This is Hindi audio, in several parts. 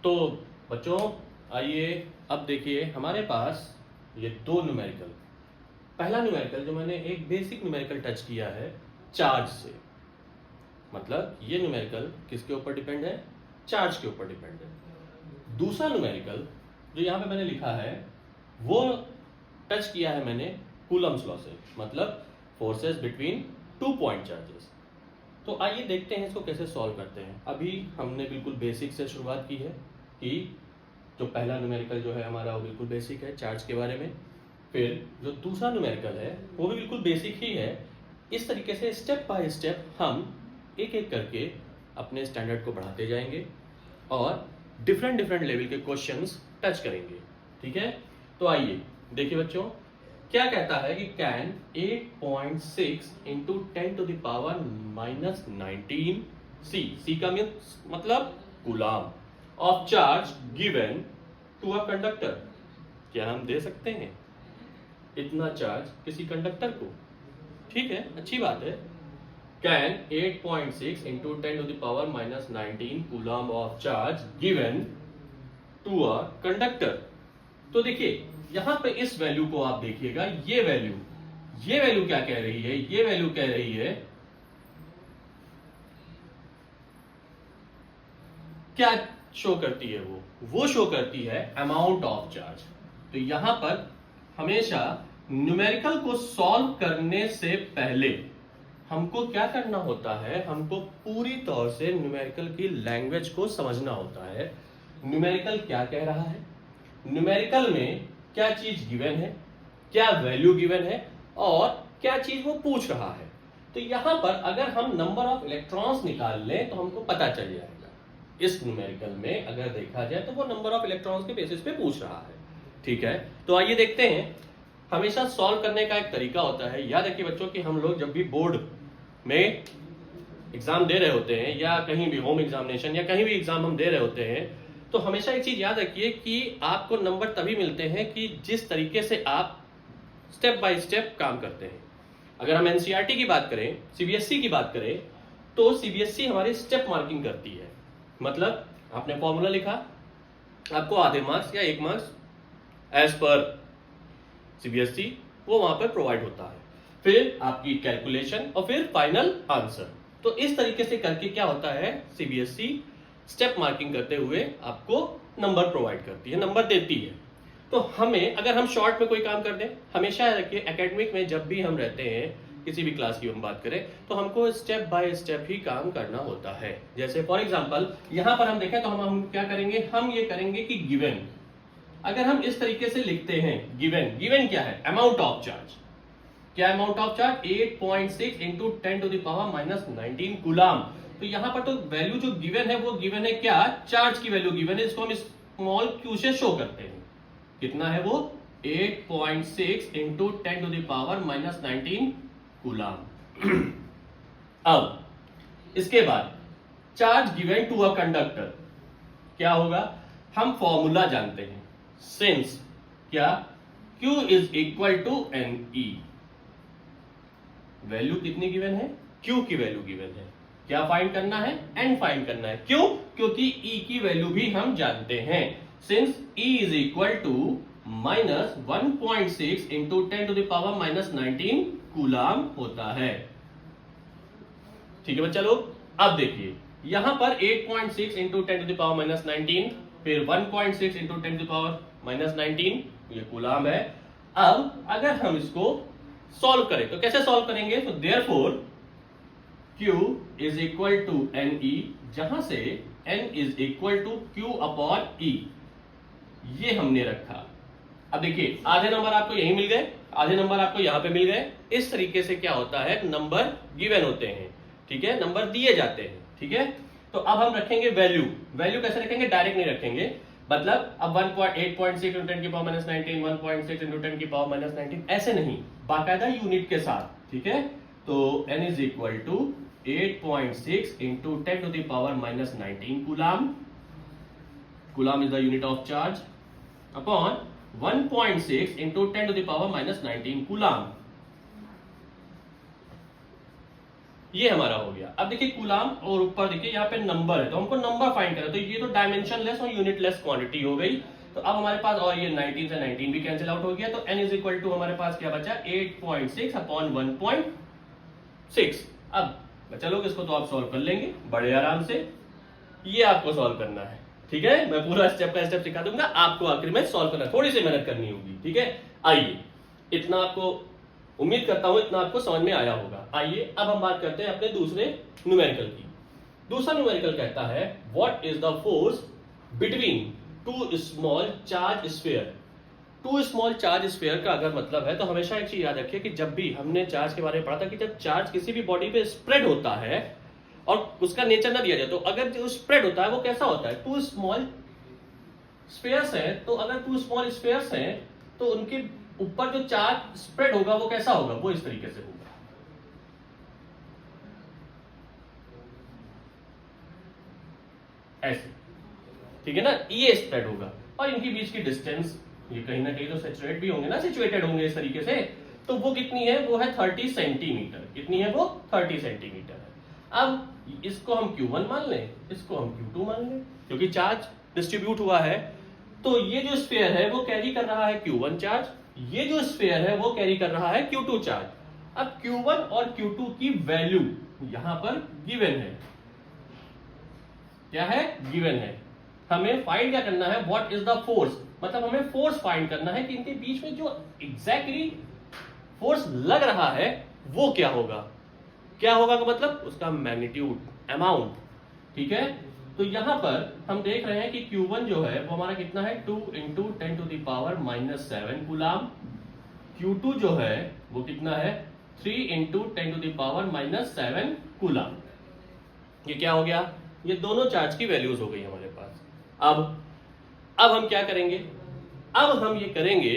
तो बच्चों आइए अब देखिए हमारे पास ये दो न्यूमेरिकल। पहला न्यूमेरिकल जो मैंने एक बेसिक न्यूमेरिकल टच किया है चार्ज से, मतलब ये न्यूमेरिकल किसके ऊपर डिपेंड है? चार्ज के ऊपर डिपेंड है। दूसरा न्यूमेरिकल जो यहाँ पे मैंने लिखा है वो टच किया है मैंने कूलम्स लॉ से, मतलब फोर्सेस बिटवीन 2 पॉइंट चार्जेस। तो आइए देखते हैं इसको कैसे सॉल्व करते हैं। अभी हमने बिल्कुल बेसिक से शुरुआत की है कि जो पहला न्यूमेरिकल जो है हमारा वो बिल्कुल बेसिक है चार्ज के बारे में, फिर जो दूसरा न्यूमेरिकल है वो भी बिल्कुल बेसिक ही है। इस तरीके से स्टेप बाय स्टेप हम एक एक करके अपने स्टैंडर्ड को बढ़ाते जाएंगे और डिफरेंट लेवल के क्वेश्चंस टच करेंगे। ठीक है, तो आइए देखिए बच्चों क्या कहता है कि can 8.6 into 10 to the power minus 19 C का मतलब coulomb of charge given to a conductor. क्या हम दे सकते हैं इतना चार्ज किसी कंडक्टर को? ठीक है, अच्छी बात है। Can 8.6 into 10 to the power minus 19 coulomb of charge given to a conductor. तो देखिए यहां पे इस वैल्यू को आप देखिएगा, ये वैल्यू क्या कह रही है? ये वैल्यू कह रही है क्या शो करती है? वो शो करती है अमाउंट ऑफ चार्ज। तो यहां पर हमेशा न्यूमेरिकल को सॉल्व करने से पहले हमको क्या करना होता है? हमको पूरी तौर से न्यूमेरिकल की लैंग्वेज को समझना होता है। न्यूमेरिकल क्या कह रहा है, न्यूमेरिकल में क्या चीज गिवन है, क्या वैल्यू गिवन है और क्या चीज वो पूछ रहा है। तो यहां पर अगर हम नंबर ऑफ इलेक्ट्रॉन्स निकाल लें तो हमको पता चल जाएगा। इस न्यूमेरिकल में अगर देखा जाए तो वो नंबर ऑफ इलेक्ट्रॉन्स के बेसिस पे पूछ रहा है। ठीक है, तो आइए देखते हैं। हमेशा सॉल्व करने का एक तरीका होता है। याद रखिए बच्चों कि हम लोग जब भी बोर्ड में एग्जाम दे रहे होते हैं या कहीं भी होम एग्जामिनेशन या कहीं भी एग्जाम हम दे रहे होते हैं तो हमेशा एक चीज याद रखिए कि आपको नंबर तभी मिलते हैं कि जिस तरीके से आप स्टेप बाय स्टेप काम करते हैं। अगर हम एनसीईआरटी की बात करें, सीबीएसई की बात करें, तो सीबीएसई हमारी स्टेप मार्किंग करती है। मतलब आपने फॉर्मूला लिखा, आपको आधे मार्क्स या 1 मार्क्स एज पर सीबीएसई वो वहां पर प्रोवाइड होता है, फिर आपकी कैलकुलेशन और फिर फाइनल आंसर। तो इस तरीके से करके क्या होता है, सीबीएसई स्टेप मार्किंग करते हुए आपको नंबर प्रोवाइड करती है, नंबर देती है। तो हमें अगर हम शॉर्ट में कोई काम कर दें, हमेशा रखिए एकेडमिक में जब भी हम रहते हैं, किसी भी क्लास की हम बात करें तो हमको स्टेप बाय स्टेप ही काम करना होता है। जैसे फॉर एग्जांपल यहां पर हम देखें तो हम क्या करेंगे, हम ये करेंगे कि गिवन। अगर हम इस तरीके से लिखते हैं गिवन क्या है? Amount of charge. क्या amount of charge? 8.6 into 10 to the power minus 19 coulomb. तो यहां पर तो वैल्यू जो गिवन है वो गिवन है क्या? चार्ज की वैल्यू गिवन है, इसको हम स्मॉल क्यू से शो करते हैं। कितना है वो? 8.6 into 10 to the power minus 19 coulomb. अब इसके बाद charge given to a conductor क्या होगा? हम फॉर्मूला जानते हैं, सिंस क्या Q is equal to NE। Value कितनी गिवन है? Q की वैल्यू गिवन है। क्या फाइंड करना है? N फाइंड करना है। क्यों? क्योंकि E की वैल्यू भी हम जानते हैं, since E is equal to minus 1.6 into 10 to the power minus 19 coulomb होता है। ठीक है बच्चा लोग, अब देखिए यहां पर 8.6 into 10 to the power minus 19 फिर 1.6 into 10 to the power minus 19 ये कूलाम है। अब अगर हम इसको सॉल्व करें तो कैसे सॉल्व करेंगे? तो therefore Q is equal to NE, जहां से N is equal to Q upon E, ये हमने रखा। अब देखिए आधे नंबर आपको यहीं मिल गए, आधे नंबर आपको यहां पे मिल गए। इस तरीके से क्या होता है, नंबर गिवन होते हैं। ठीक है, नंबर दिए जाते हैं। ठीक है, तो अब हम रखेंगे वैल्यू कैसे रखेंगे? डायरेक्ट नहीं रखेंगे, मतलब अब 8.6 इंटू 10 की पावर माइनस 19, 1.6 इंटू 10 की पावर माइनस 19, ऐसे नहीं, बाकायदा यूनिट के साथ। ठीक है, तो N is equal to 8.6 into 10 to the power minus 19 coulomb is the unit of charge upon 1.6 into 10 to the power minus 19 coulomb. ये हमारा हो गया। अब देखिए कूलाम और ऊपर देखिए यहाँ पे नंबर है, तो हमको नंबर फाइंड करना है, तो ये तो डायमेंशन लेस और यूनिट लेस क्वांटिटी हो गई। तो अब हमारे पास, और ये 19 से 19 भी कैंसिल आउट हो गया, तो n इज इक्वल टू हमारे पास क्या बचा 8.6 अपॉन 1.6। अब बच्चा लोग इसको तो आप सॉल्व कर लेंगे बड़े आराम से, ये आपको सॉल्व करना है, ठीक है। मैं पूरा स्टेप बाय स्टेप सिखा दूंगा, आपको आखिर में सॉल्व करना, थोड़ी सी मेहनत करनी होगी, ठीक है। आइए, इतना आपको उम्मीद करता हूं इतना आपको समझ में आया होगा। आइए अब हम बात करते हैं अपने दूसरे न्यूमेरिकल की। दूसरा न्यूमेरिकल कहता है what is the force between two small charge sphere. Two small charge sphere का अगर मतलब है, तो हमेशा एक चीज याद रखिए कि जब भी हमने चार्ज के बारे में पढ़ा था कि जब चार्ज किसी भी बॉडी पे स्प्रेड होता है और उसका नेचर ना दिया जाए, तो अगर जो स्प्रेड होता है वो कैसा होता है, टू स्मॉल स्फीयर्स है, तो अगर टू स्मॉल स्फीयर्स हैं तो उनके ऊपर जो चार्ज स्प्रेड होगा वो कैसा होगा, वो इस तरीके से होगा, ऐसे, ठीक है ना, ये स्प्रेड होगा। और इनके बीच की डिस्टेंस ये कहीं ना कहीं तो सैचुरेट भी होंगे ना, सिचुएटेड होंगे इस तरीके से, तो वो कितनी है, वो है 30 सेंटीमीटर। कितनी है वो, 30 सेंटीमीटर है। अब इसको हम Q1 मान लें, इसको हम Q2 मान लें, क्योंकि चार्ज डिस्ट्रीब्यूट हुआ है। तो ये जो स्फीयर है वो कैरी कर रहा है Q1 चार्ज, ये जो स्फीयर है वो कैरी कर रहा है Q2 चार्ज। अब Q1 और Q2 की वैल्यू यहां पर गिवन है, क्या है, गिवन है। हमें फाइंड क्या करना है, व्हाट इज द फोर्स, मतलब हमें फोर्स फाइंड करना है कि इनके बीच में जो एग्जैक्टली फोर्स लग रहा है वो क्या होगा। क्या होगा का मतलब उसका मैग्नीट्यूड, अमाउंट, ठीक है। तो यहां पर हम देख रहे हैं कि Q1 जो है वो हमारा कितना है, 2 into 10 to the power -7 coulomb. Q2 जो है वो कितना है, 3 into 10 to the power -7 coulomb. ये क्या हो गया, ये दोनों चार्ज की वैल्यूज हो गई हमारे पास। अब हम क्या करेंगे, अब हम ये करेंगे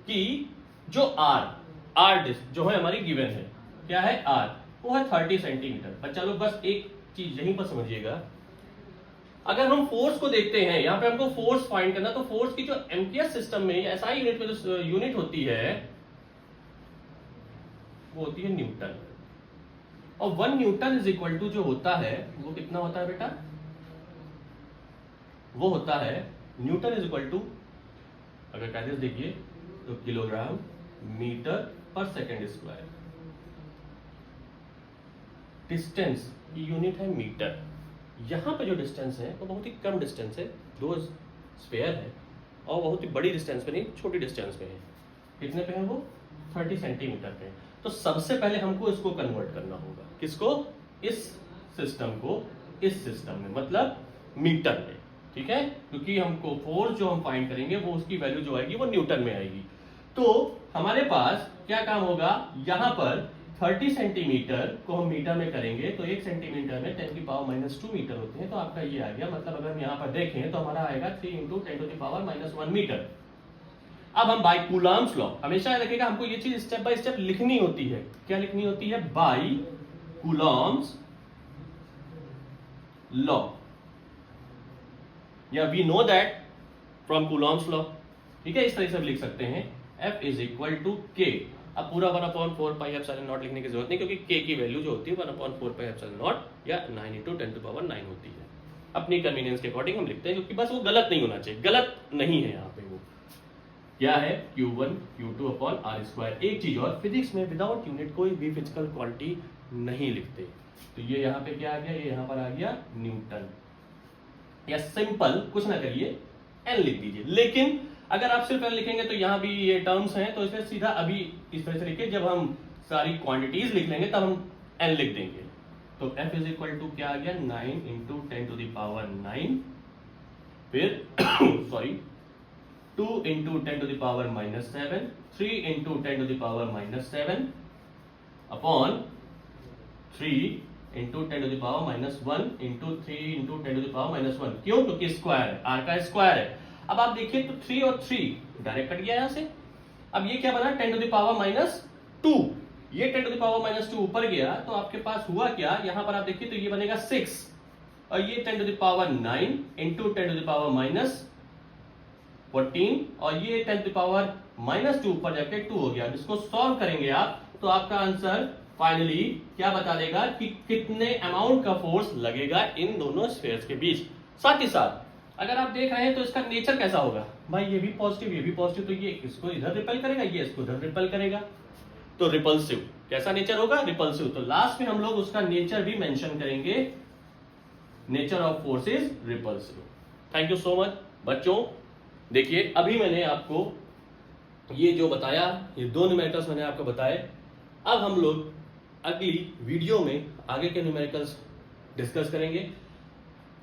कि जो R जो है हमारी गिवन है, क्या है R, वो है 30 सेंटीमीटर। बच्चा लोग बस एक चीज यहीं पर समझिएगा, अगर हम फोर्स को देखते हैं, यहां पे हमको फोर्स फाइंड करना, तो फोर्स की जो एम्पियर सिस्टम में या SI यूनिट में जो यूनिट होती है वो होती है न्यूटन। और 1 न्यूटन इज इक्वल टू जो होता है वो कितना होता है बेटा, वो होता है न्यूटन इज इक्वल टू, अगर कैसे देखिए तो किलोग्राम मीटर पर सेकेंड स्क्वायर। डिस्टेंस की यूनिट है मीटर। यहां पे जो डिस्टेंस है वो बहुत ही कम डिस्टेंस है, दो स्फीयर है, और बहुत ही बड़ी डिस्टेंस पे नहीं, छोटी डिस्टेंस पे है। कितने पे है वो, 30 सेंटीमीटर पे। तो सबसे पहले हमको इसको कन्वर्ट करना होगा, किसको, इस सिस्टम को इस सिस्टम में, मतलब मीटर में, ठीक है, क्योंकि हमको फोर्स जो हम फाइंड करेंगे वो उसकी वैल्यू जो आएगी वो न्यूटन में आएगी। तो हमारे पास क्या काम होगा, यहां पर 30 सेंटीमीटर को हम मीटर में करेंगे, तो 1 सेंटीमीटर में 10 की पावर -2 मीटर होते हैं। तो आपका ये आ गया, मतलब अगर हम यहाँ पर देखें तो हमारा आएगा 3 into 10 to the power -1 metre. अब हम बाय कूलम्स लॉ, हमेशा रखिएगा हमको ये चीज स्टेप बाय स्टेप लिखनी होती है। क्या लिखनी होती है, बाय कूलम्स लॉ, या we know that from Coulomb's law, ठीक है। इस तरह से लिख सकते हैं F is equal to K। अब पूरा 1/4 पाई एप्सिलॉन नॉट लिखने की जरूरत नहीं, क्योंकि K की वैल्यू जो होती है 1/4 पाई एप्सिलॉन नॉट या 9 इंटू 10 टू पावर 9 होती है। अपनी कन्वीनियंस के अकॉर्डिंग हम लिखते हैं, क्योंकि बस वो गलत नहीं होना चाहिए, गलत नहीं है यहाँ पे। वो क्या है, Q1 Q2 upon R square. एक चीज और, फिजिक्स में विदाउट यूनिट कोई भी फिजिकल क्वांटिटी नहीं लिखते। तो ये यहाँ पे क्या आ गया, ये यहाँ पर आ गया न्यूटन, या सिंपल कुछ ना करिए n लिख दीजिए। लेकिन अगर आप सिर्फ n लिखेंगे तो यहाँ भी ये टर्म्स हैं, तो इसमें सीधा अभी इस तरह से लिखिए, जब हम सारी क्वांटिटीज लिख लेंगे तब हम n लिख देंगे। तो F इज इक्वल टू क्या आ गया, 9 इंटू 10 टू द पावर 9, फिर sorry 2 into 10 to the power -7, 3 into 10 to the power -7 upon 3 into 10 to the power -1 into 3 into 10 to the power -1। क्यों, क्योंकि स्क्वायर है, R का स्क्वायर है। अब आप देखिए तो 3 और 3 डायरेक्ट कट गया यहां से। अब ये क्या बना, 10 टू द पावर -2, ये 10 टू द पावर -2 ऊपर गया, तो आपके पास हुआ क्या, यहां पर आप देखिए तो ये बनेगा 6, और ये 10 to the power 9 into 10 to the power -14, और ये 10 टू द पावर -2 ऊपर जाके 2 हो गया। इसको सॉल्व करेंगे आप तो आपका आंसर फाइनली क्या बता देगा कि कितने अमाउंट का फोर्स लगेगा इन दोनों स्फीयर्स के बीच। साथ ही साथ अगर आप देख रहे हैं तो इसका नेचर कैसा होगा, भाई ये भी पॉजिटिव ये भी पॉजिटिव, तो ये इसको इधर रिपेल करेगा, ये इसको इधर रिपेल करेगा, तो रिपल्सिव। कैसा नेचर होगा, रिपल्सिव। तो लास्ट में हम लोग उसका नेचर भी मेंशन करेंगे, nature of force is repulsive. Thank you so much बच्चों। देखिए अभी मैंने आपको ये जो बताया, ये दो न्यूमेरिकल्स मैंने आपको बताए। अब हम लोग अगली वीडियो में आगे के न्यूमेरिकल्स डिस्कस करेंगे।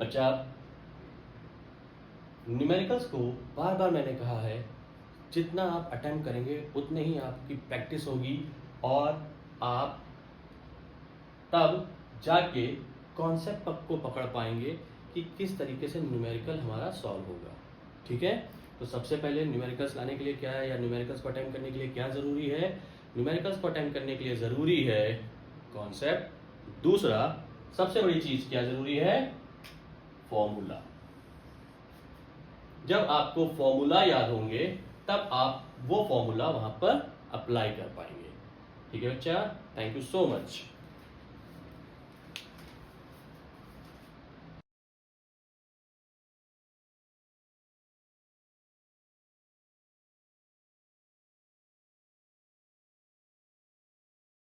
बच्चा न्यूमेरिकल्स को बार बार मैंने कहा है, जितना आप अटेम्प्ट करेंगे उतने ही आपकी प्रैक्टिस होगी और आप तब जाके कॉन्सेप्ट को पकड़ पाएंगे कि किस तरीके से न्यूमेरिकल हमारा सॉल्व होगा। ठीक है, तो सबसे पहले न्यूमेरिकल्स लाने के लिए क्या है, या न्यूमेरिकल्स को अटेम्प्ट करने के लिए क्या जरूरी है, न्यूमेरिकल्स को अटेम्प्ट करने के लिए जरूरी है कॉन्सेप्ट। दूसरा सबसे बड़ी चीज क्या जरूरी है, फॉर्मूला। जब आपको फॉर्मूला याद होंगे तब आप वो फॉर्मूला वहां पर अप्लाई कर पाएंगे। ठीक है बच्चा, थैंक यू सो मच।